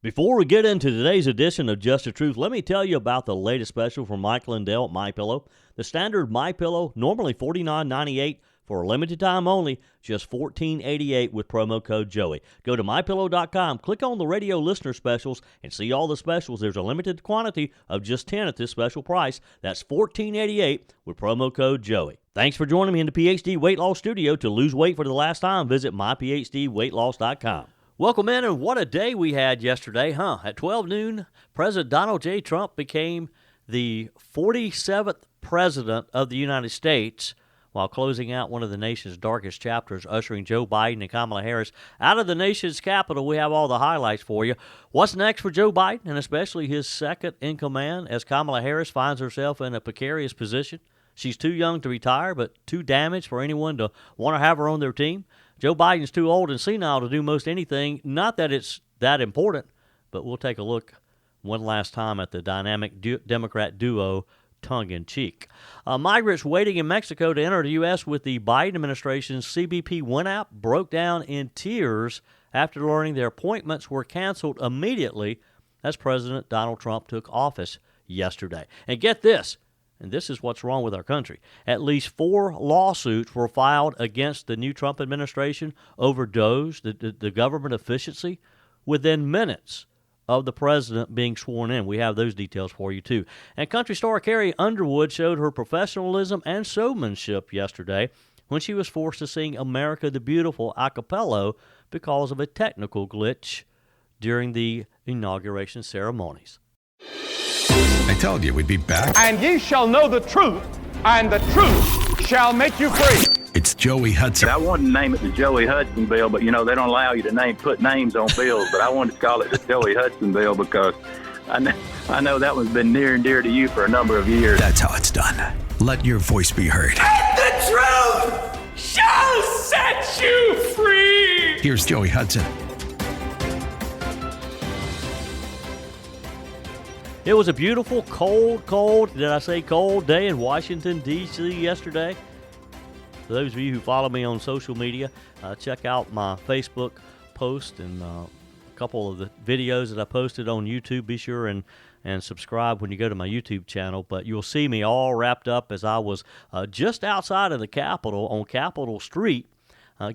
Before we get into today's edition of Just the Truth, let me tell you about the latest special from Mike Lindell at MyPillow. The standard MyPillow, normally $49.98 for a limited time only, just $14.88 with promo code Joey. Go to MyPillow.com, click on the radio listener specials, and see all the specials. There's a limited quantity of just 10 at this special price. That's $14.88 with promo code Joey. Thanks for joining me in the PhD Weight Loss Studio. To lose weight for the last time, visit myphdweightloss.com. Welcome in, and what a day we had yesterday, huh? At 12 noon, President Donald J. Trump became the 47th President of the United States, while closing out one of the nation's darkest chapters, ushering Joe Biden and Kamala Harris out of the nation's capital. We have all the highlights for you. What's next for Joe Biden, and especially his second in command, as Kamala Harris finds herself in a precarious position? She's too young to retire, but too damaged for anyone to want to have her on their team. Joe Biden's too old and senile to do most anything. Not that it's that important, but we'll take a look one last time at the dynamic Democrat duo, tongue-in-cheek. Migrants waiting in Mexico to enter the U.S. with the Biden administration's CBP One app broke down in tears after learning their appointments were canceled immediately as President Donald Trump took office yesterday. And get this, and this is what's wrong with our country. At least 4 lawsuits were filed against the new Trump administration over DOGE, the government efficiency, within minutes of the president being sworn in. We have those details for you, too. And country star Carrie Underwood showed her professionalism and showmanship yesterday when she was forced to sing America the Beautiful a cappella because of a technical glitch during the inauguration ceremonies. I told you we'd be back. And ye shall know the truth, and the truth shall make you free. It's Joey Hudson. I wanted to name it the Joey Hudson bill, but they don't allow you to put names on bills. But I wanted to call it the Joey Hudson bill because I know that one's been near and dear to you for a number of years. That's how it's done. Let your voice be heard. And the truth shall set you free. Here's Joey Hudson. It was a beautiful, cold day in Washington, D.C. yesterday. For those of you who follow me on social media, check out my Facebook post and a couple of the videos that I posted on YouTube. Be sure and subscribe when you go to my YouTube channel. But you'll see me all wrapped up as I was just outside of the Capitol on Capitol Street,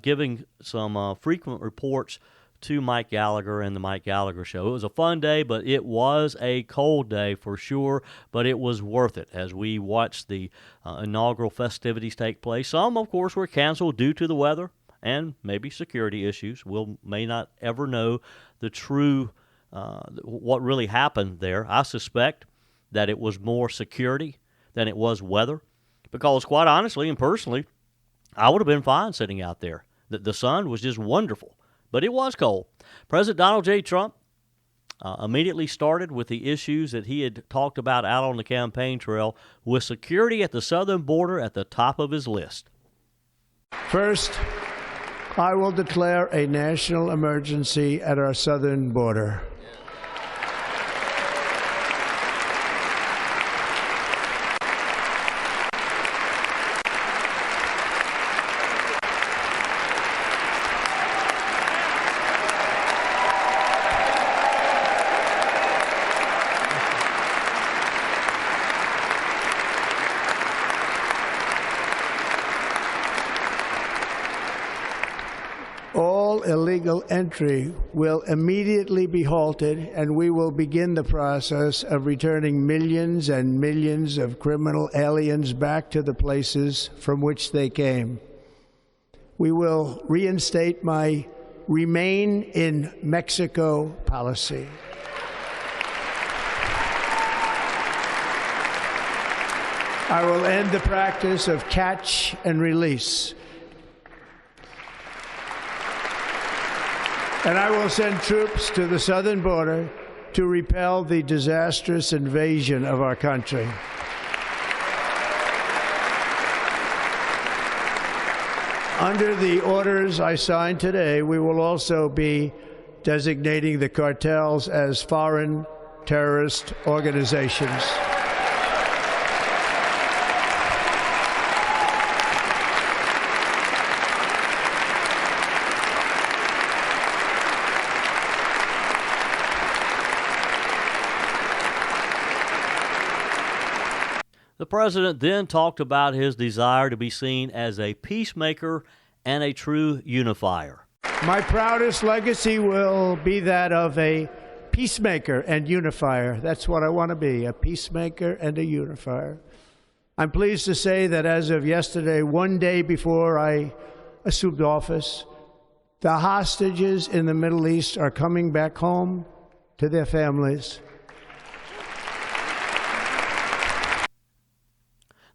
giving some frequent reports to Mike Gallagher and the Mike Gallagher Show. It was a fun day, but it was a cold day for sure, but it was worth it as we watched the inaugural festivities take place. Some, of course, were canceled due to the weather and maybe security issues. We may not ever know the true, what really happened there. I suspect that it was more security than it was weather because, quite honestly and personally, I would have been fine sitting out there. The sun was just wonderful. But it was cold. President Donald J. Trump immediately started with the issues that he had talked about out on the campaign trail, with security at the southern border at the top of his list. First, I will declare a national emergency at our southern border. All illegal entry will immediately be halted, and we will begin the process of returning millions and millions of criminal aliens back to the places from which they came. We will reinstate my Remain in Mexico policy. I will end the practice of catch and release. And I will send troops to the southern border to repel the disastrous invasion of our country. Under the orders I signed today, we will also be designating the cartels as foreign terrorist organizations. The president then talked about his desire to be seen as a peacemaker and a true unifier. My proudest legacy will be that of a peacemaker and unifier. That's what I want to be, a peacemaker and a unifier. I'm pleased to say that as of yesterday, one day before I assumed office, the hostages in the Middle East are coming back home to their families.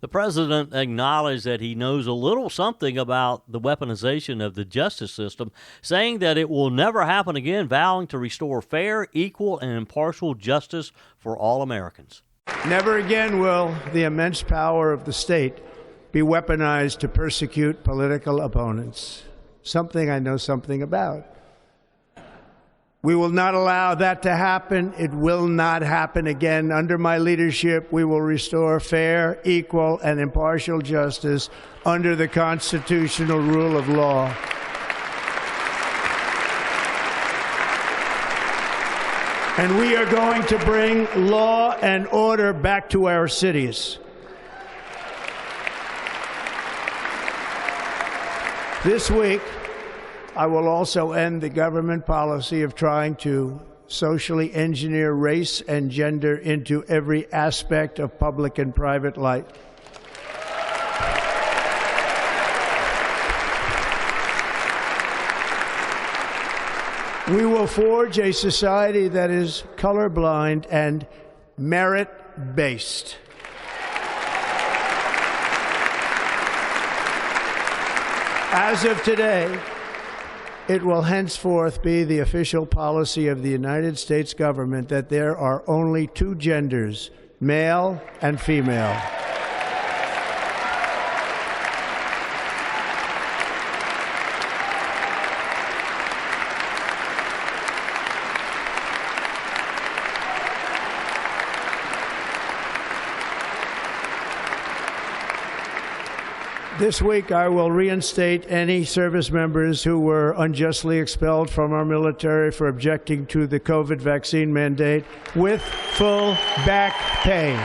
The president acknowledged that he knows a little something about the weaponization of the justice system, saying that it will never happen again, vowing to restore fair, equal, and impartial justice for all Americans. Never again will the immense power of the state be weaponized to persecute political opponents, something I know something about. We will not allow that to happen. It will not happen again. Under my leadership, we will restore fair, equal, and impartial justice under the constitutional rule of law. And we are going to bring law and order back to our cities. This week, I will also end the government policy of trying to socially engineer race and gender into every aspect of public and private life. We will forge a society that is colorblind and merit-based. As of today, it will henceforth be the official policy of the United States government that there are only two genders, male and female. This week, I will reinstate any service members who were unjustly expelled from our military for objecting to the COVID vaccine mandate with full back pay.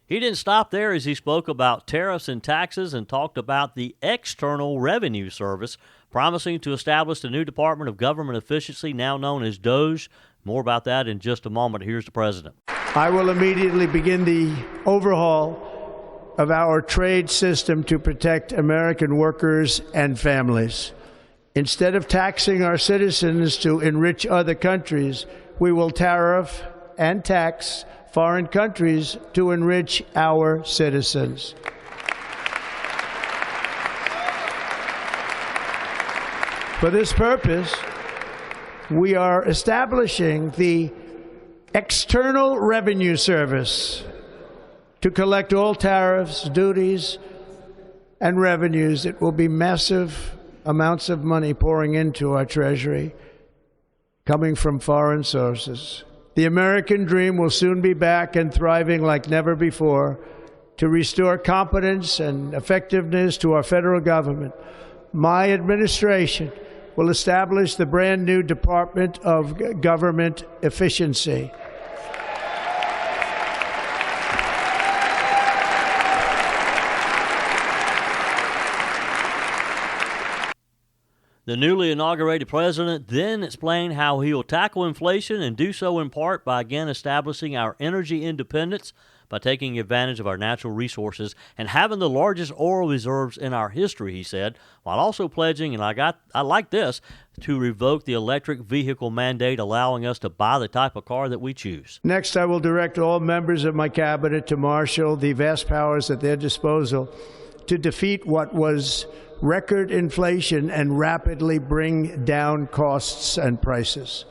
He didn't stop there as he spoke about tariffs and taxes and talked about the External Revenue Service, promising to establish the new Department of Government Efficiency, now known as DOGE. More about that in just a moment. Here's the president. I will immediately begin the overhaul of our trade system to protect American workers and families. Instead of taxing our citizens to enrich other countries, we will tariff and tax foreign countries to enrich our citizens. For this purpose, we are establishing the External Revenue Service to collect all tariffs, duties, and revenues. It will be massive amounts of money pouring into our treasury, coming from foreign sources. The American dream will soon be back and thriving like never before to restore competence and effectiveness to our federal government. My administration will establish the brand new Department of Government Efficiency. The newly inaugurated president then explained how he will tackle inflation and do so in part by again establishing our energy independence by taking advantage of our natural resources and having the largest oil reserves in our history, he said, while also pledging, and I like this, to revoke the electric vehicle mandate, allowing us to buy the type of car that we choose. Next, I will direct all members of my cabinet to marshal the vast powers at their disposal to defeat what was record inflation and rapidly bring down costs and prices.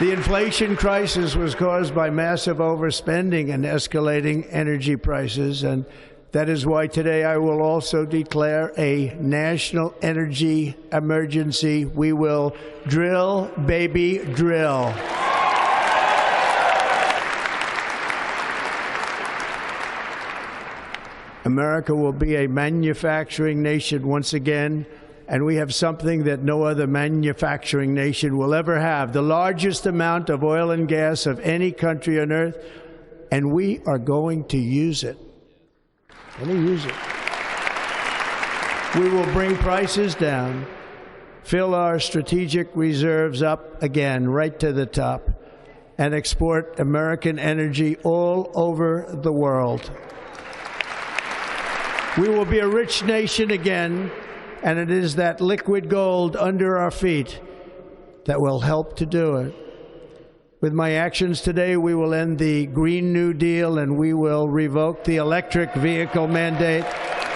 The inflation crisis was caused by massive overspending and escalating energy prices, and that is why today I will also declare a national energy emergency. We will drill, baby, drill. America will be a manufacturing nation once again, and we have something that no other manufacturing nation will ever have, the largest amount of oil and gas of any country on earth, and we are going to use it. We will bring prices down, fill our strategic reserves up again, right to the top, and export American energy all over the world. We will be a rich nation again, and it is that liquid gold under our feet that will help to do it. With my actions today, we will end the Green New Deal and we will revoke the electric vehicle mandate,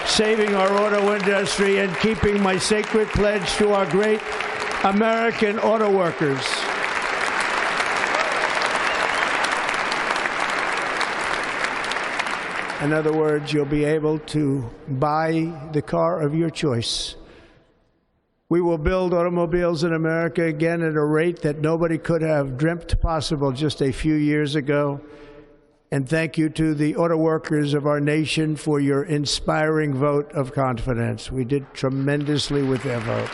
saving our auto industry and keeping my sacred pledge to our great American auto workers. In other words, you'll be able to buy the car of your choice. We will build automobiles in America again at a rate that nobody could have dreamt possible just a few years ago. And thank you to the auto workers of our nation for your inspiring vote of confidence. We did tremendously with their vote.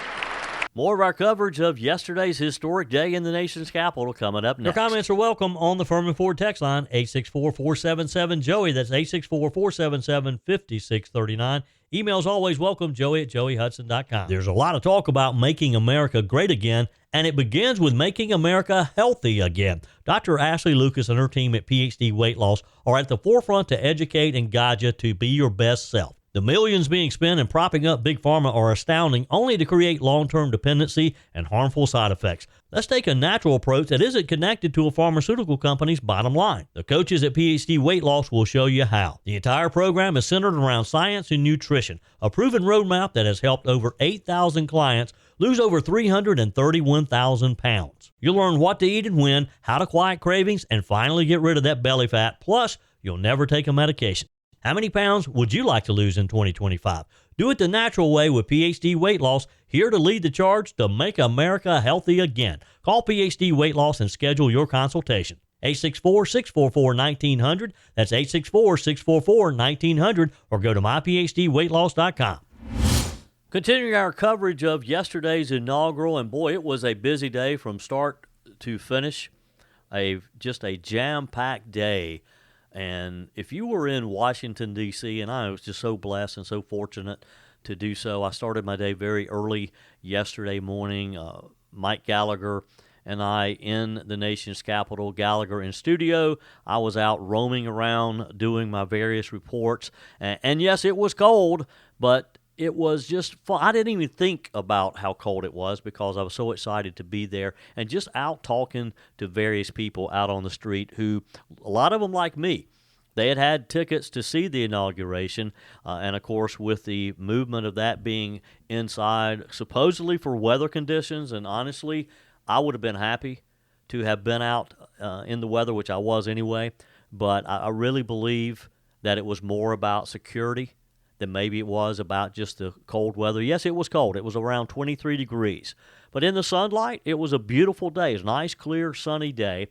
More of our coverage of yesterday's historic day in the nation's capital coming up next. Your comments are welcome on the Furman Ford text line, 864-477-JOEY. That's 864-477-5639. Emails always welcome, joey@joeyhudson.com. There's a lot of talk about making America great again, and it begins with making America healthy again. Dr. Ashley Lucas and her team at PhD Weight Loss are at the forefront to educate and guide you to be your best self. The millions being spent in propping up Big Pharma are astounding, only to create long-term dependency and harmful side effects. Let's take a natural approach that isn't connected to a pharmaceutical company's bottom line. The coaches at PhD Weight Loss will show you how. The entire program is centered around science and nutrition, a proven roadmap that has helped over 8,000 clients lose over 331,000 pounds. You'll learn what to eat and when, how to quiet cravings, and finally get rid of that belly fat. Plus, you'll never take a medication. How many pounds would you like to lose in 2025? Do it the natural way with PhD Weight Loss, here to lead the charge to make America healthy again. Call PhD Weight Loss and schedule your consultation. 864-644-1900. That's 864-644-1900, or go to myphdweightloss.com. Continuing our coverage of yesterday's inaugural, and boy, it was a busy day from start to finish. Just a jam-packed day. And if you were in Washington, D.C., and I was just so blessed and so fortunate to do so, I started my day very early yesterday morning. Mike Gallagher and I in the nation's capital, Gallagher in studio. I was out roaming around doing my various reports. And yes, it was cold, but it was just fun. I didn't even think about how cold it was because I was so excited to be there and just out talking to various people out on the street who, a lot of them like me, they had tickets to see the inauguration. And, of course, with the movement of that being inside, supposedly for weather conditions, and honestly, I would have been happy to have been out in the weather, which I was anyway. But I really believe that it was more about security than maybe it was about just the cold weather. Yes, it was cold. It was around 23 degrees. But in the sunlight, it was a beautiful day. It was a nice, clear, sunny day.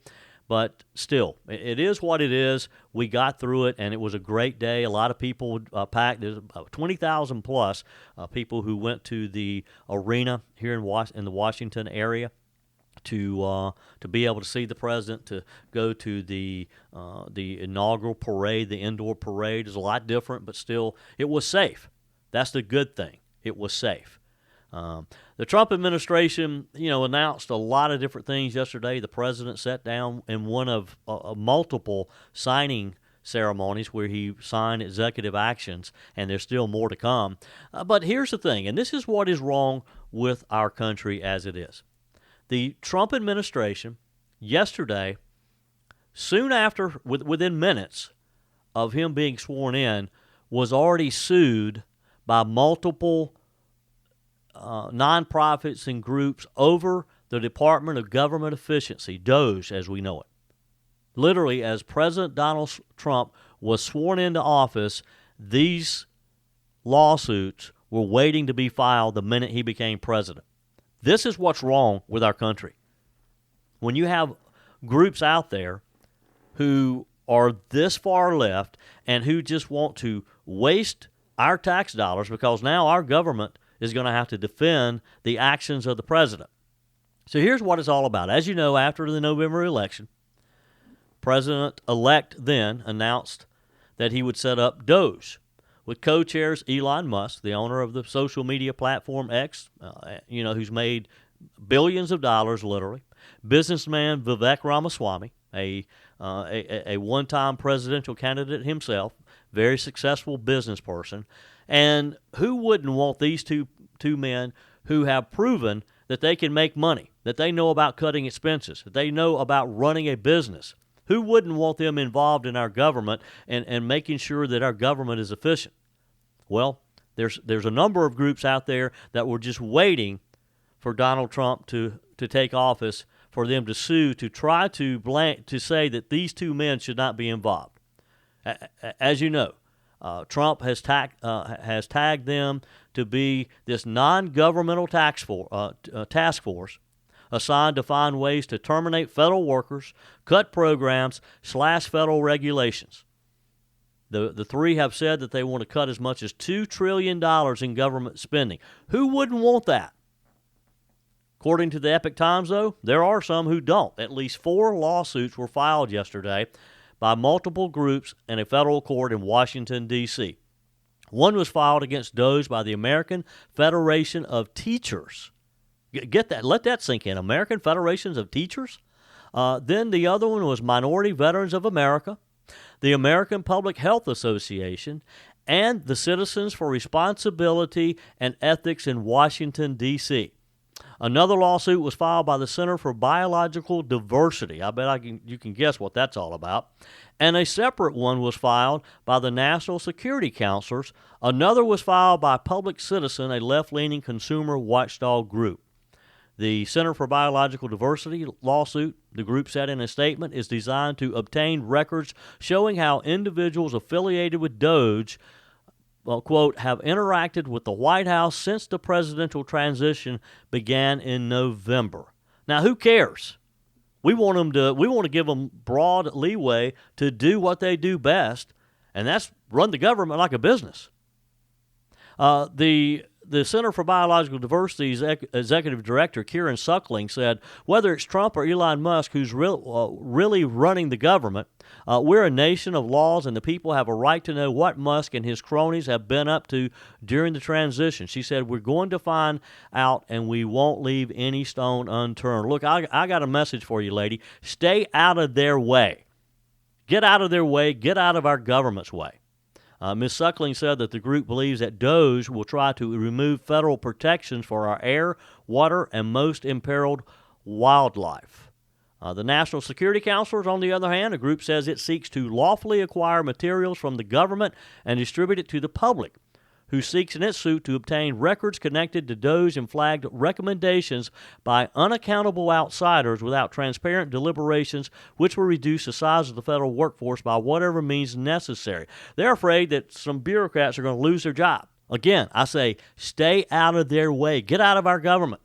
But still, it is what it is. We got through it, and it was a great day. A lot of people packed. There's 20,000 plus people who went to the arena here in the Washington area to be able to see the president, to go to the inaugural parade. The indoor parade is a lot different, but still, it was safe. That's the good thing. It was safe. The Trump administration, announced a lot of different things yesterday. The president sat down in one of multiple signing ceremonies where he signed executive actions, and there's still more to come. But here's the thing, and this is what is wrong with our country as it is. The Trump administration yesterday, soon after, within minutes of him being sworn in, was already sued by multiple nonprofits and groups over the Department of Government Efficiency, DOGE as we know it. Literally, as President Donald Trump was sworn into office, these lawsuits were waiting to be filed the minute he became president. This is what's wrong with our country. When you have groups out there who are this far left and who just want to waste our tax dollars, because now our government is going to have to defend the actions of the president. So here's what it's all about. As you know, after the November election, President-elect then announced that he would set up DOGE with co-chairs Elon Musk, the owner of the social media platform X, who's made billions of dollars, literally, businessman Vivek Ramaswamy, a one-time presidential candidate himself, very successful business person. And who wouldn't want these two men who have proven that they can make money, that they know about cutting expenses, that they know about running a business? Who wouldn't want them involved in our government and making sure that our government is efficient? Well, there's a number of groups out there that were just waiting for Donald Trump to take office, for them to sue, to try to say that these two men should not be involved. As you know, Trump has tagged them to be this non-governmental task force assigned to find ways to terminate federal workers, cut programs, slash federal regulations. The three have said that they want to cut as much as $2 trillion in government spending. Who wouldn't want that? According to the Epoch Times, though, there are some who don't. At least 4 lawsuits were filed yesterday by multiple groups in a federal court in Washington, D.C. One was filed against DOGE by the American Federation of Teachers. Get that. Let that sink in. American Federations of Teachers. Then the other one was Minority Veterans of America, the American Public Health Association, and the Citizens for Responsibility and Ethics in Washington, D.C. Another lawsuit was filed by the Center for Biological Diversity. I bet you can guess what that's all about. And a separate one was filed by the National Security Counselors. Another was filed by Public Citizen, a left-leaning consumer watchdog group. The Center for Biological Diversity lawsuit, the group said in a statement, is designed to obtain records showing how individuals affiliated with DOGE, quote, have interacted with the White House since the presidential transition began in November. Now, who cares? We want to give them broad leeway to do what they do best, and that's run the government like a business. The Center for Biological Diversity's executive director, Kieran Suckling, said, whether it's Trump or Elon Musk who's really running the government, we're a nation of laws, and the people have a right to know what Musk and his cronies have been up to during the transition. She said, we're going to find out, and we won't leave any stone unturned. Look, I got a message for you, lady. Stay out of their way. Get out of their way. Get out of our government's way. Ms. Suckling said that the group believes that DOGE will try to remove federal protections for our air, water, and most imperiled wildlife. The National Security Counselors, on the other hand, a group says it seeks to lawfully acquire materials from the government and distribute it to the public, who seeks in its suit to obtain records connected to DOGE and flagged recommendations by unaccountable outsiders without transparent deliberations, which will reduce the size of the federal workforce by whatever means necessary. They're afraid that some bureaucrats are going to lose their job. Again, I say, stay out of their way. Get out of our government.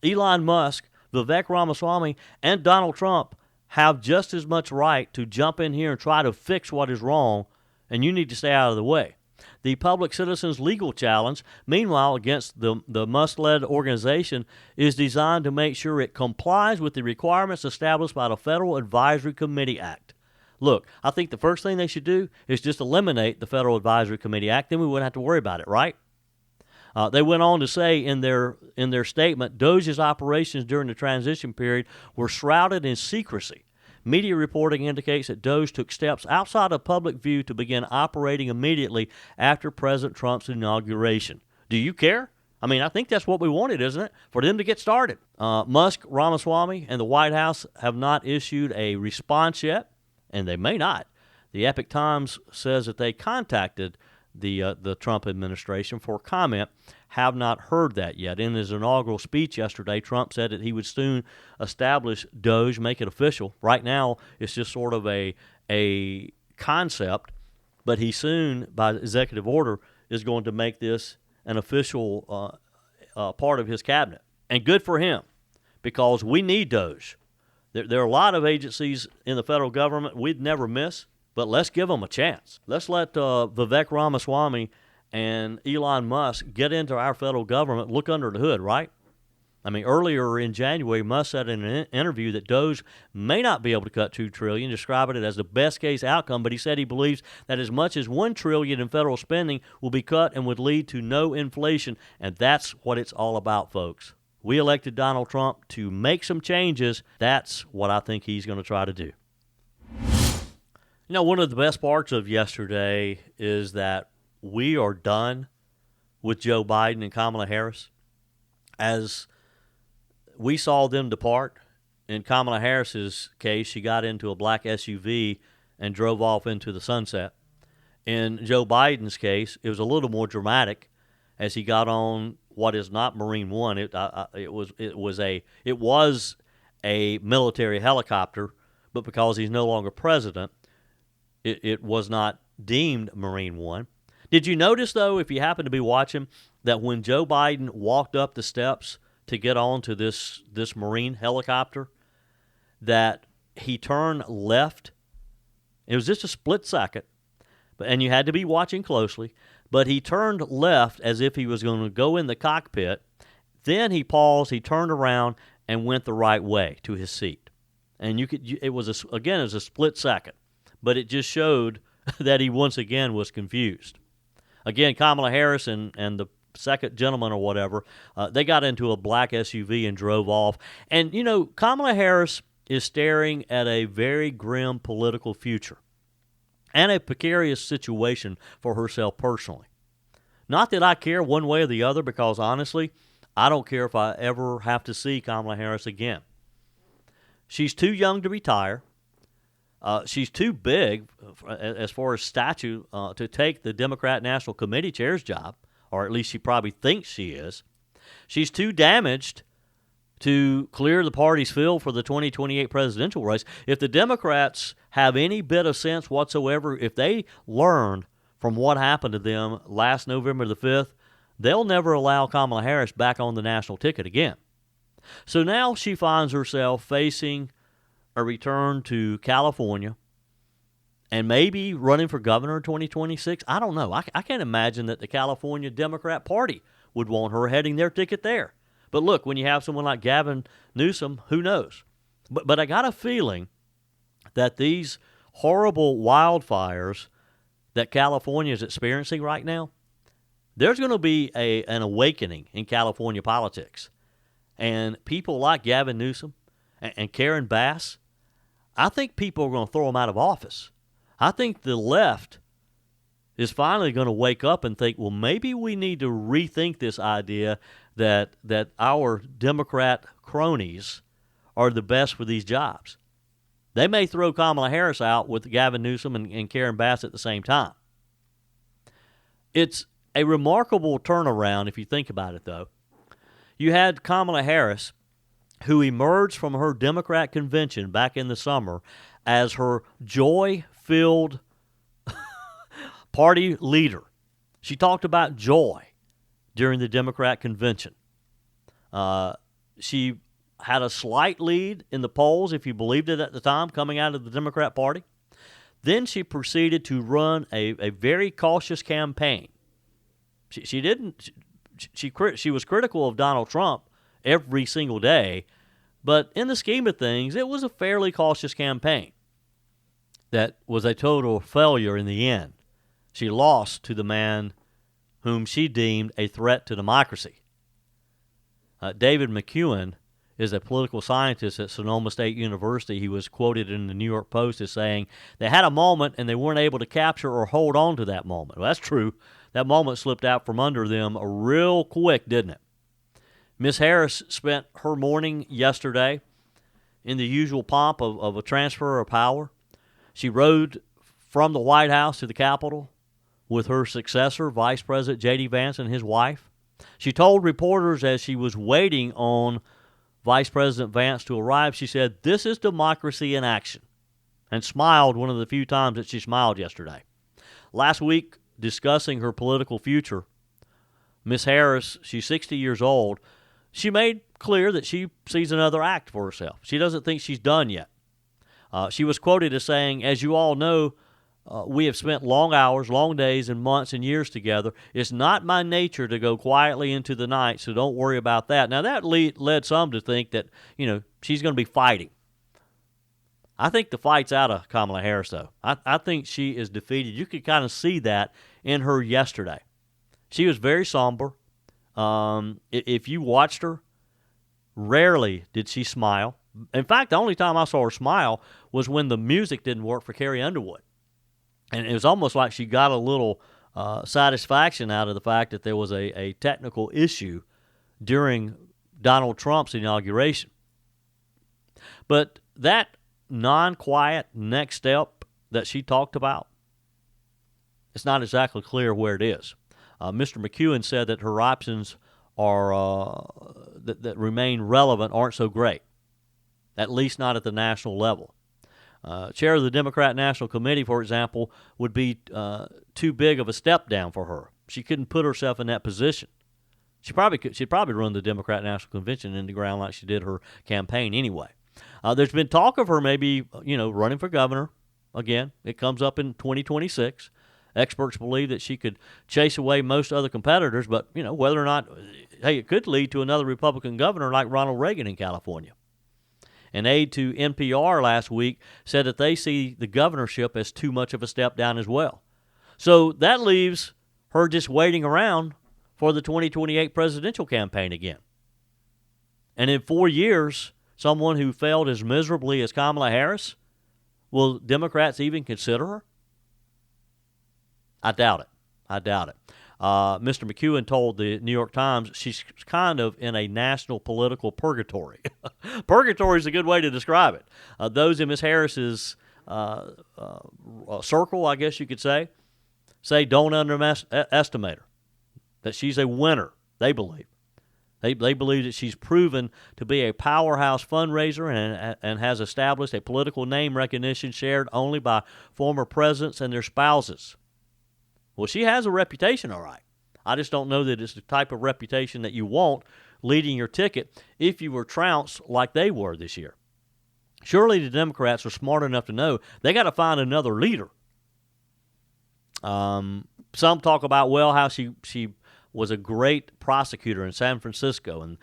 Elon Musk, Vivek Ramaswamy, and Donald Trump have just as much right to jump in here and try to fix what is wrong, and you need to stay out of the way. The Public Citizen's legal challenge, meanwhile, against the Musk-led organization, is designed to make sure it complies with the requirements established by the Federal Advisory Committee Act. Look, I think the first thing they should do is just eliminate the Federal Advisory Committee Act, then we wouldn't have to worry about it, right? They went on to say in their statement, DOGE's operations during the transition period were shrouded in secrecy. Media reporting indicates that DOGE took steps outside of public view to begin operating immediately after President Trump's inauguration. Do you care? I mean, I think that's what we wanted, isn't it? For them to get started. Musk, Ramaswamy, and the White House have not issued a response yet, and they may not. The Epoch Times says that they contacted the Trump administration for comment, have not heard that yet. In his inaugural speech yesterday, Trump said that he would soon establish DOGE, make it official. Right now, it's just sort of a concept, but he soon, by executive order, is going to make this an official part of his cabinet. And good for him, because we need DOGE. There are a lot of agencies in the federal government we'd never miss, but let's give them a chance. Let's let Vivek Ramaswamy and Elon Musk get into our federal government, look under the hood, right? I mean, earlier in January, Musk said in an interview that Doge may not be able to cut $2 trillion, describing it as the best-case outcome, but he said he believes that as much as $1 trillion in federal spending will be cut and would lead to no inflation, and that's what it's all about, folks. We elected Donald Trump to make some changes. That's what I think he's going to try to do. You know, one of the best parts of yesterday is that we are done with Joe Biden and Kamala Harris. As we saw them depart, in Kamala Harris's case, she got into a black SUV and drove off into the sunset. In Joe Biden's case, it was a little more dramatic as he got on what is not Marine One. It was a military helicopter, but because he's no longer president, it was not deemed Marine One. Did you notice, though, if you happen to be watching, that when Joe Biden walked up the steps to get onto this Marine helicopter, that he turned left? It was just a split second, and you had to be watching closely, but he turned left as if he was going to go in the cockpit. Then he paused, he turned around, and went the right way to his seat. And it was a split second, but it just showed that he once again was confused. Again, Kamala Harris and the second gentleman or whatever, they got into a black SUV and drove off. And, you know, Kamala Harris is staring at a very grim political future and a precarious situation for herself personally. Not that I care one way or the other, because honestly, I don't care if I ever have to see Kamala Harris again. She's too young to retire. She's too big as far as stature to take the Democrat National Committee chair's job, or at least she probably thinks she is. She's too damaged to clear the party's field for the 2028 presidential race. If the Democrats have any bit of sense whatsoever, if they learned from what happened to them last November the 5th, they'll never allow Kamala Harris back on the national ticket again. So now she finds herself facing a return to California and maybe running for governor in 2026. I don't know. I can't imagine that the California Democrat Party would want her heading their ticket there. But look, when you have someone like Gavin Newsom, who knows? But I got a feeling that these horrible wildfires that California is experiencing right now, there's going to be an awakening in California politics. And people like Gavin Newsom and Karen Bass, I think people are going to throw them out of office. I think the left is finally going to wake up and think, well, maybe we need to rethink this idea that our Democrat cronies are the best for these jobs. They may throw Kamala Harris out with Gavin Newsom and Karen Bass at the same time. It's a remarkable turnaround if you think about it, though. You had Kamala Harris, who emerged from her Democrat convention back in the summer as her joy-filled party leader. She talked about joy during the Democrat convention. She had a slight lead in the polls, if you believed it at the time, coming out of the Democrat Party. Then she proceeded to run a very cautious campaign. She was critical of Donald Trump every single day, but in the scheme of things, it was a fairly cautious campaign that was a total failure in the end. She lost to the man whom she deemed a threat to democracy. David McEwen is a political scientist at Sonoma State University. He was quoted in the New York Post as saying, they had a moment and they weren't able to capture or hold on to that moment. Well, that's true. That moment slipped out from under them real quick, didn't it? Ms. Harris spent her morning yesterday in the usual pomp of a transfer of power. She rode from the White House to the Capitol with her successor, Vice President J.D. Vance, and his wife. She told reporters as she was waiting on Vice President Vance to arrive, she said, "This is democracy in action," and smiled one of the few times that she smiled yesterday. Last week, discussing her political future, Ms. Harris, she's 60 years old, she made clear that she sees another act for herself. She doesn't think she's done yet. She was quoted as saying, "As you all know, we have spent long hours, long days, and months and years together. It's not my nature to go quietly into the night, so don't worry about that. Now, that led some to think that, she's going to be fighting. I think the fight's out of Kamala Harris, though. I think she is defeated. You could kind of see that in her yesterday. She was very somber. If you watched her, rarely did she smile. In fact, the only time I saw her smile was when the music didn't work for Carrie Underwood. And it was almost like she got a little satisfaction out of the fact that there was a technical issue during Donald Trump's inauguration. But that non-quiet next step that she talked about, it's not exactly clear where it is. Mr. McEwen said that her options are that remain relevant aren't so great, at least not at the national level. Chair of the Democrat National Committee, for example, would be too big of a step down for her. She couldn't put herself in that position. She'd probably run the Democrat National Convention in the ground like she did her campaign anyway. There's been talk of her maybe, running for governor again. It comes up in 2026. Experts believe that she could chase away most other competitors, but, whether or not, it could lead to another Republican governor like Ronald Reagan in California. An aide to NPR last week said that they see the governorship as too much of a step down as well. So that leaves her just waiting around for the 2028 presidential campaign again. And in 4 years, someone who failed as miserably as Kamala Harris, will Democrats even consider her? I doubt it. Mr. McEwen told the New York Times she's kind of in a national political purgatory. Purgatory is a good way to describe it. Those in Ms. Harris's circle, I guess you could say don't underestimate her, that she's a winner, they believe. They believe that she's proven to be a powerhouse fundraiser and has established a political name recognition shared only by former presidents and their spouses. Well, she has a reputation, all right. I just don't know that it's the type of reputation that you want leading your ticket if you were trounced like they were this year. Surely the Democrats are smart enough to know they got to find another leader. Some talk about, how she was a great prosecutor in San Francisco and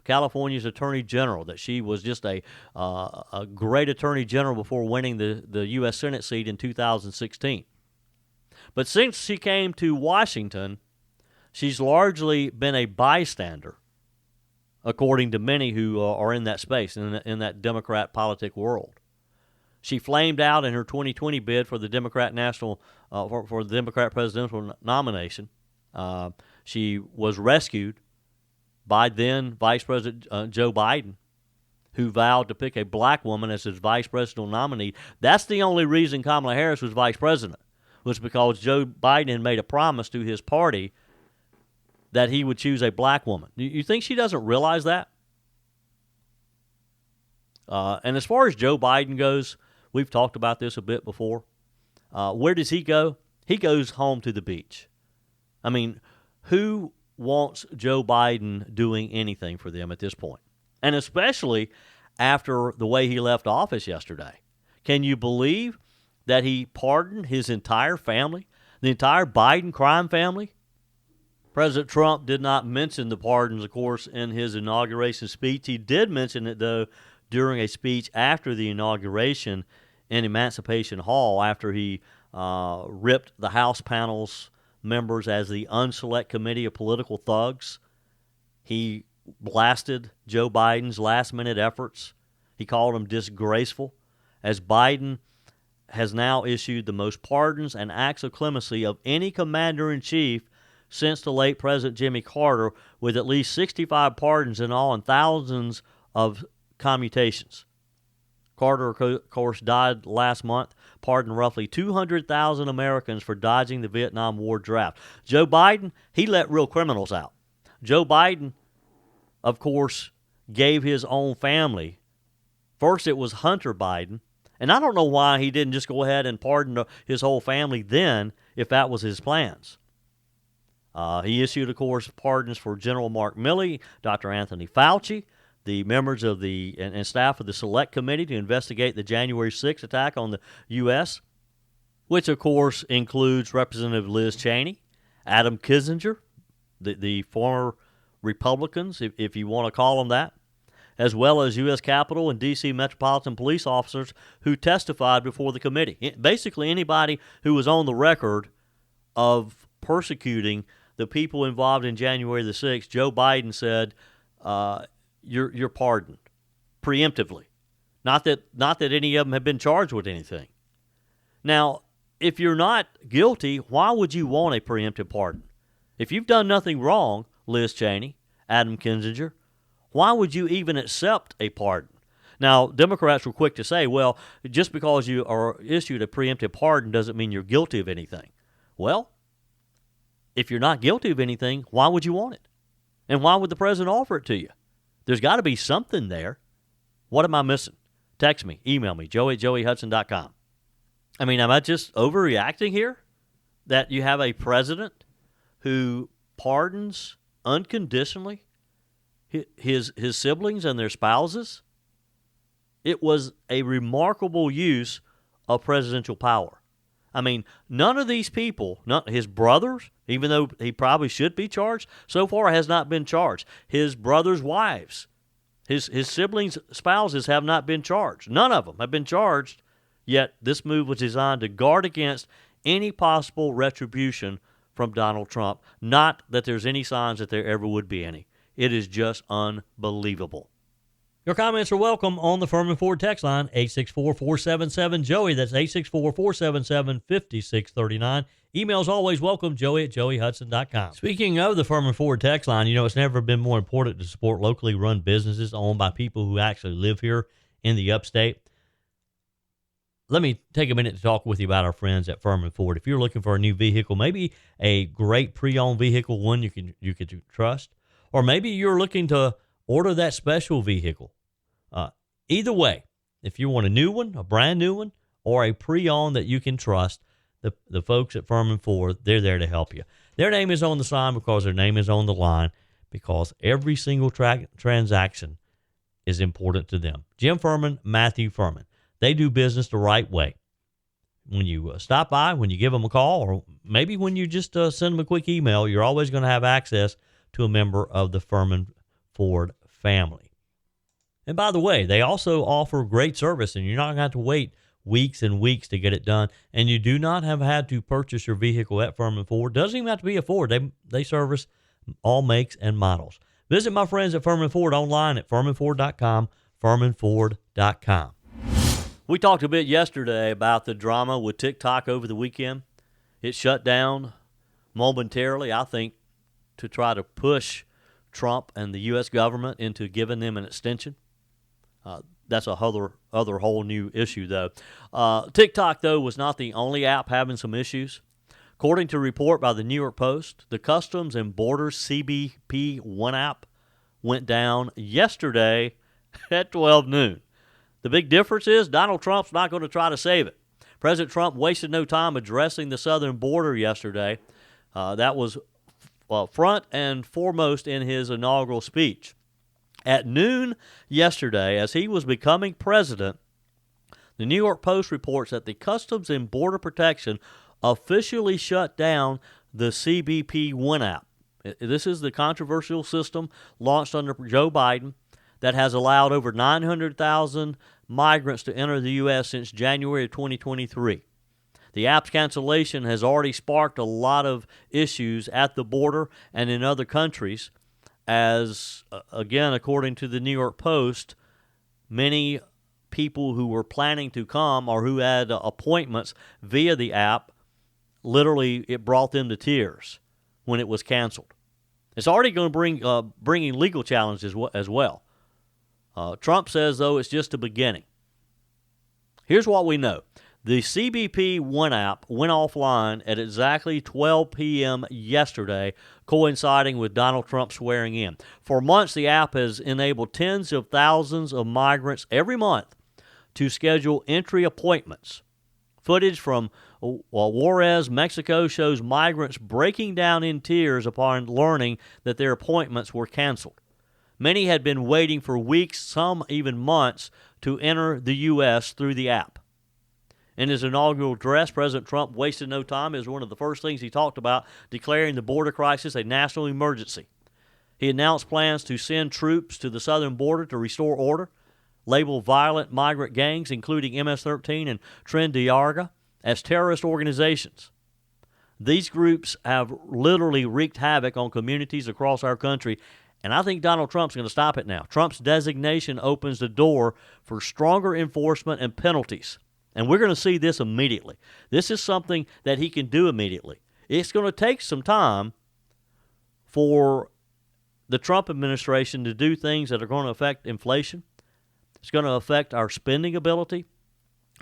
California's attorney general, that she was just a great attorney general before winning the U.S. Senate seat in 2016. But since she came to Washington, she's largely been a bystander, according to many who are in that space, in that Democrat politic world. She flamed out in her 2020 bid for the Democrat for the Democrat presidential nomination. She was rescued by then Vice President Joe Biden, who vowed to pick a black woman as his vice presidential nominee. That's the only reason Kamala Harris was vice president, was because Joe Biden had made a promise to his party that he would choose a black woman. You think she doesn't realize that? And as far as Joe Biden goes, we've talked about this a bit before. Where does he go? He goes home to the beach. I mean, who wants Joe Biden doing anything for them at this point? And especially after the way he left office yesterday. Can you believe that he pardoned his entire family, the entire Biden crime family? President Trump did not mention the pardons, of course, in his inauguration speech. He did mention it, though, during a speech after the inauguration in Emancipation Hall, after he ripped the House panel's members as the unselect committee of political thugs. He blasted Joe Biden's last-minute efforts. He called them disgraceful, as Biden has now issued the most pardons and acts of clemency of any commander-in-chief since the late President Jimmy Carter, with at least 65 pardons in all and thousands of commutations. Carter, of course, died last month, pardoned roughly 200,000 Americans for dodging the Vietnam War draft. Joe Biden, he let real criminals out. Joe Biden, of course, gave his own family. First, it was Hunter Biden. And I don't know why he didn't just go ahead and pardon his whole family then, if that was his plans. He issued, of course, pardons for General Mark Milley, Dr. Anthony Fauci, the members of and staff of the Select Committee to investigate the January 6th attack on the U.S. which of course includes Representative Liz Cheney, Adam Kinzinger, the former Republicans, if you want to call them that, as well as U.S. Capitol and D.C. Metropolitan Police officers who testified before the committee. Basically, anybody who was on the record of persecuting the people involved in January the 6th, Joe Biden said, you're pardoned preemptively. Not that any of them have been charged with anything. Now, if you're not guilty, why would you want a preemptive pardon? If you've done nothing wrong, Liz Cheney, Adam Kinzinger, why would you even accept a pardon? Now, Democrats were quick to say, well, just because you are issued a preemptive pardon doesn't mean you're guilty of anything. Well, if you're not guilty of anything, why would you want it? And why would the president offer it to you? There's got to be something there. What am I missing? Text me, email me, joe@joeyhudson.com. I mean, am I just overreacting here? That you have a president who pardons unconditionally his siblings and their spouses? It was a remarkable use of presidential power. I mean, none of these people, his brothers, even though he probably should be charged, so far has not been charged. His brothers' wives, his siblings' spouses have not been charged. None of them have been charged, yet this move was designed to guard against any possible retribution from Donald Trump. Not that there's any signs that there ever would be any. It is just unbelievable. Your comments are welcome on the Furman Ford text line, 864-477-JOEY. That's 864-477-5639. Emails always welcome, joey@joeyhudson.com. Speaking of the Furman Ford text line, it's never been more important to support locally run businesses owned by people who actually live here in the upstate. Let me take a minute to talk with you about our friends at Furman Ford. If you're looking for a new vehicle, maybe a great pre-owned vehicle, one you could trust, or maybe you're looking to order that special vehicle. Either way, if you want a new one, a brand new one, or a pre-owned that you can trust, the folks at Furman Ford, they're there to help you. Their name is on the sign because their name is on the line, because every single transaction is important to them. Jim Furman, Matthew Furman. They do business the right way. When you stop by, when you give them a call, or maybe when you just send them a quick email, you're always going to have access to a member of the Furman Ford family. And by the way, they also offer great service, and you're not going to have to wait weeks and weeks to get it done. And you do not have had to purchase your vehicle at Furman Ford. Doesn't even have to be a Ford. They service all makes and models. Visit my friends at Furman Ford online at furmanford.com, furmanford.com. We talked a bit yesterday about the drama with TikTok over the weekend. It shut down momentarily, I think, to try to push Trump and the U.S. government into giving them an extension. That's a other whole new issue, though. TikTok, though, was not the only app having some issues. According to a report by the New York Post, the Customs and Borders CBP One app went down yesterday at 12 noon. The big difference is Donald Trump's not going to try to save it. President Trump wasted no time addressing the southern border yesterday. That was front and foremost in his inaugural speech. At noon yesterday, as he was becoming president, the New York Post reports that the Customs and Border Protection officially shut down the CBP One app. This is the controversial system launched under Joe Biden that has allowed over 900,000 migrants to enter the U.S. since January of 2023. The app's cancellation has already sparked a lot of issues at the border and in other countries, as, again, according to the New York Post, many people who were planning to come or who had appointments via the app, literally it brought them to tears when it was canceled. It's already going to bring legal challenges as well. Trump says, though, it's just the beginning. Here's what we know. The CBP One app went offline at exactly 12 p.m. yesterday, coinciding with Donald Trump swearing in. For months, the app has enabled tens of thousands of migrants every month to schedule entry appointments. Footage from Juarez, Mexico shows migrants breaking down in tears upon learning that their appointments were canceled. Many had been waiting for weeks, some even months, to enter the U.S. through the app. In his inaugural address, President Trump wasted no time. It was one of the first things he talked about, declaring the border crisis a national emergency. He announced plans to send troops to the southern border to restore order, labeled violent migrant gangs, including MS-13 and Tren de Arga, as terrorist organizations. These groups have literally wreaked havoc on communities across our country, and I think Donald Trump's going to stop it now. Trump's designation opens the door for stronger enforcement and penalties, and we're going to see this immediately. This is something that he can do immediately. It's going to take some time for the Trump administration to do things that are going to affect inflation. It's going to affect our spending ability.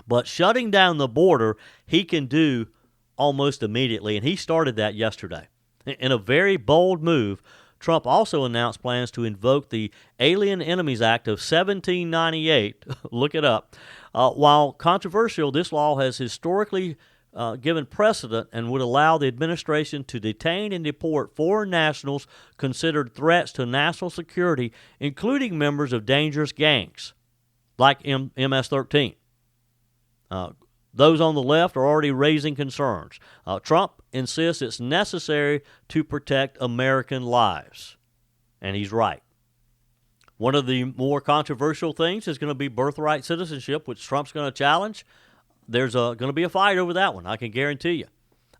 But shutting down the border, he can do almost immediately, and he started that yesterday. In a very bold move, Trump also announced plans to invoke the Alien Enemies Act of 1798, look it up. While controversial, this law has historically given precedent and would allow the administration to detain and deport foreign nationals considered threats to national security, including members of dangerous gangs like MS-13. Those on the left are already raising concerns. Trump insists it's necessary to protect American lives, and he's right. One of the more controversial things is going to be birthright citizenship, which Trump's going to challenge. There's going to be a fight over that one, I can guarantee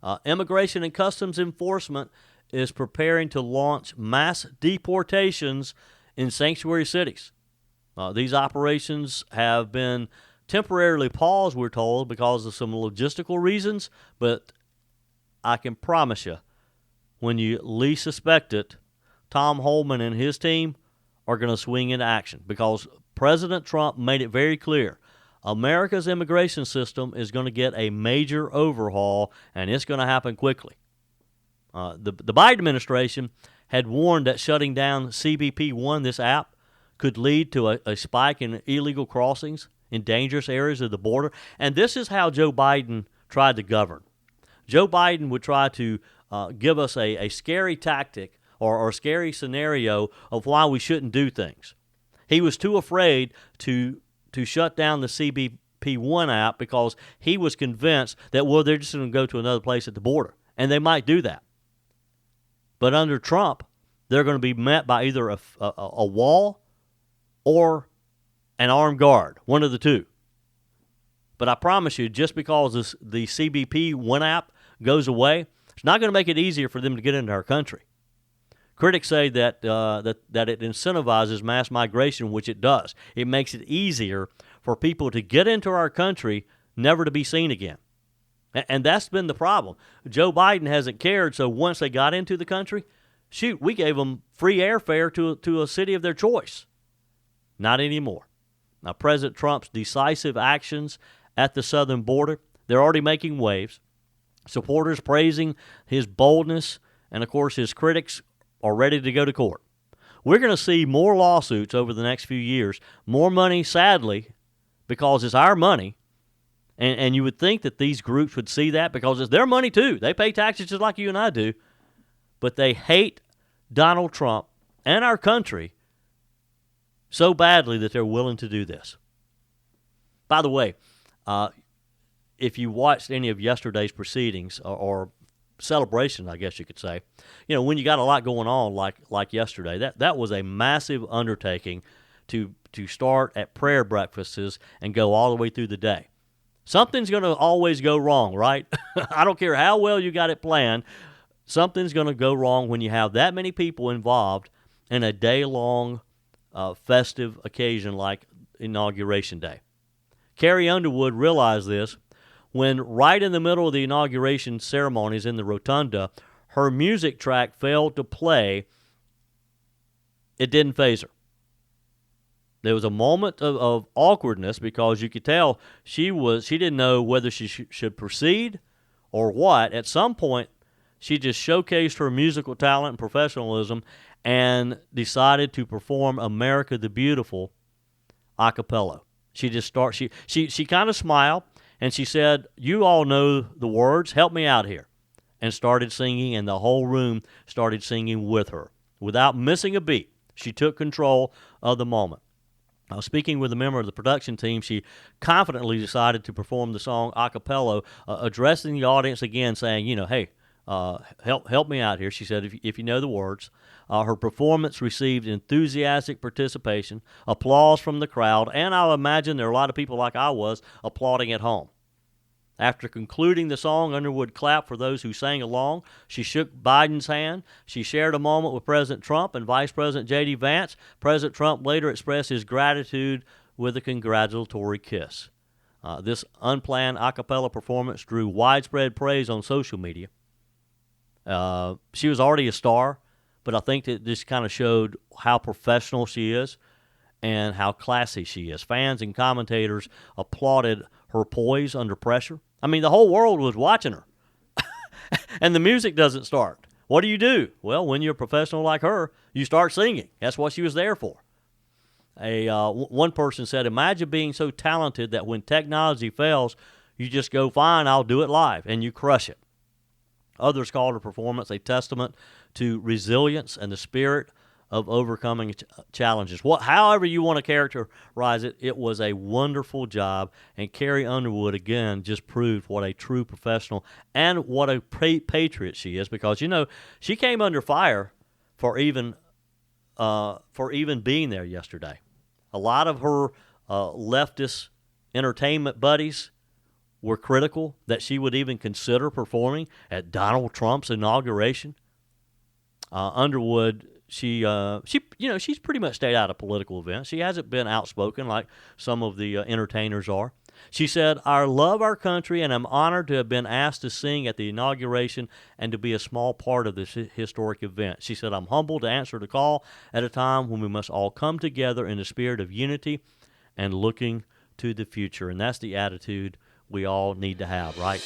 you. Immigration and Customs Enforcement is preparing to launch mass deportations in sanctuary cities. These operations have been temporarily paused, we're told, because of some logistical reasons, but I can promise you, when you least suspect it, Tom Holman and his team are going to swing into action because President Trump made it very clear. America's immigration system is going to get a major overhaul, and it's going to happen quickly. The Biden administration had warned that shutting down CBP One, this app, could lead to a spike in illegal crossings in dangerous areas of the border. And this is how Joe Biden tried to govern. Joe Biden would try to give us a scary tactic or a scary scenario of why we shouldn't do things. He was too afraid to shut down the CBP One app because he was convinced that, well, they're just going to go to another place at the border. And they might do that. But under Trump, they're going to be met by either a wall or an armed guard, one of the two. But I promise you, just because the CBP One app goes away, it's not going to make it easier for them to get into our country. Critics say that it incentivizes mass migration, which it does. It makes it easier for people to get into our country, never to be seen again. And that's been the problem. Joe Biden hasn't cared, so once they got into the country, shoot, we gave them free airfare to a city of their choice. Not anymore. Now, President Trump's decisive actions at the southern border, they're already making waves. Supporters praising his boldness, and of course his critics are ready to go to court. We're going to see more lawsuits over the next few years, more money, sadly, because it's our money. And you would think that these groups would see that because it's their money too. They pay taxes just like you and I do. But they hate Donald Trump and our country so badly that they're willing to do this. By the way, if you watched any of yesterday's proceedings or celebration, I guess you could say, when you got a lot going on like yesterday, that was a massive undertaking to start at prayer breakfasts and go all the way through the day. Something's going to always go wrong, right? I don't care how well you got it planned. Something's going to go wrong when you have that many people involved in a day-long festive occasion like Inauguration Day. Carrie Underwood realized this when right in the middle of the inauguration ceremonies in the rotunda, her music track failed to play. It didn't faze her. There was a moment of awkwardness because you could tell she didn't know whether she should proceed or what. At some point, she just showcased her musical talent and professionalism and decided to perform America the Beautiful a cappella. She kind of smiled and she said, "You all know the words, help me out here," and started singing, and the whole room started singing with her. Without missing a beat, she took control of the moment. Speaking with a member of the production team, she confidently decided to perform the song a cappella, addressing the audience again, saying, hey, help me out here. She said, if you know the words. Her performance received enthusiastic participation, applause from the crowd, and I imagine there are a lot of people like I was applauding at home. After concluding the song, Underwood clapped for those who sang along. She shook Biden's hand. She shared a moment with President Trump and Vice President J.D. Vance. President Trump later expressed his gratitude with a congratulatory kiss. This unplanned a cappella performance drew widespread praise on social media. She was already a star, but I think that this kind of showed how professional she is and how classy she is. Fans and commentators applauded her poise under pressure. I mean, the whole world was watching her. And the music doesn't start. What do? Well, when you're a professional like her, you start singing. That's what she was there for. One person said, imagine being so talented that when technology fails, you just go, fine, I'll do it live, and you crush it. Others called her performance a testament to resilience and the spirit of overcoming challenges. However you want to characterize it, it was a wonderful job, and Carrie Underwood, again, just proved what a true professional and what a patriot she is, because, she came under fire for even being there yesterday. A lot of her leftist entertainment buddies were critical that she would even consider performing at Donald Trump's inauguration. Underwood, she's pretty much stayed out of political events. She hasn't been outspoken like some of the entertainers are. She said, I love our country, and I'm honored to have been asked to sing at the inauguration and to be a small part of this historic event. She said, I'm humbled to answer the call at a time when we must all come together in the spirit of unity and looking to the future. And that's the attitude we all need to have, right?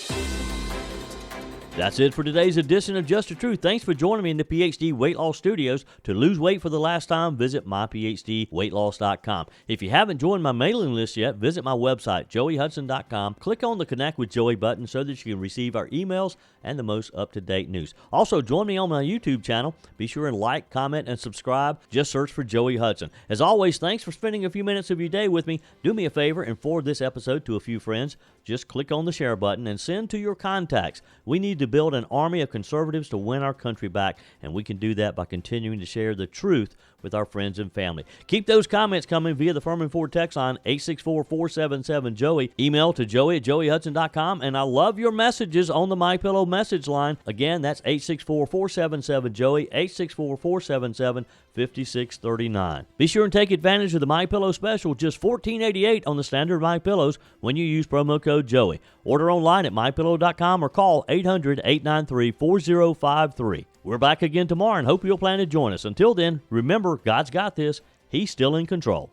That's it for today's edition of Just the Truth. Thanks for joining me in the PhD Weight Loss Studios. To lose weight for the last time, visit myphdweightloss.com. If you haven't joined my mailing list yet, visit my website, joeyhudson.com. Click on the Connect with Joey button so that you can receive our emails and the most up-to-date news. Also, join me on my YouTube channel. Be sure and like, comment, and subscribe. Just search for Joey Hudson. As always, thanks for spending a few minutes of your day with me. Do me a favor and forward this episode to a few friends. Just click on the share button and send to your contacts. We need to build an army of conservatives to win our country back, and we can do that by continuing to share the truth with our friends and family. Keep those comments coming via the Furman Ford text line, 864-477-JOEY. Email to joey@joeyhudson.com, and I love your messages on the MyPillow message line. Again, that's 864-477-JOEY, 864-477-5639. Be sure and take advantage of the MyPillow special, just $14.88 on the standard MyPillows when you use promo code Joey. Order online at mypillow.com or call 800-893-4053. We're back again tomorrow and hope you'll plan to join us. Until then, remember, God's got this. He's still in control.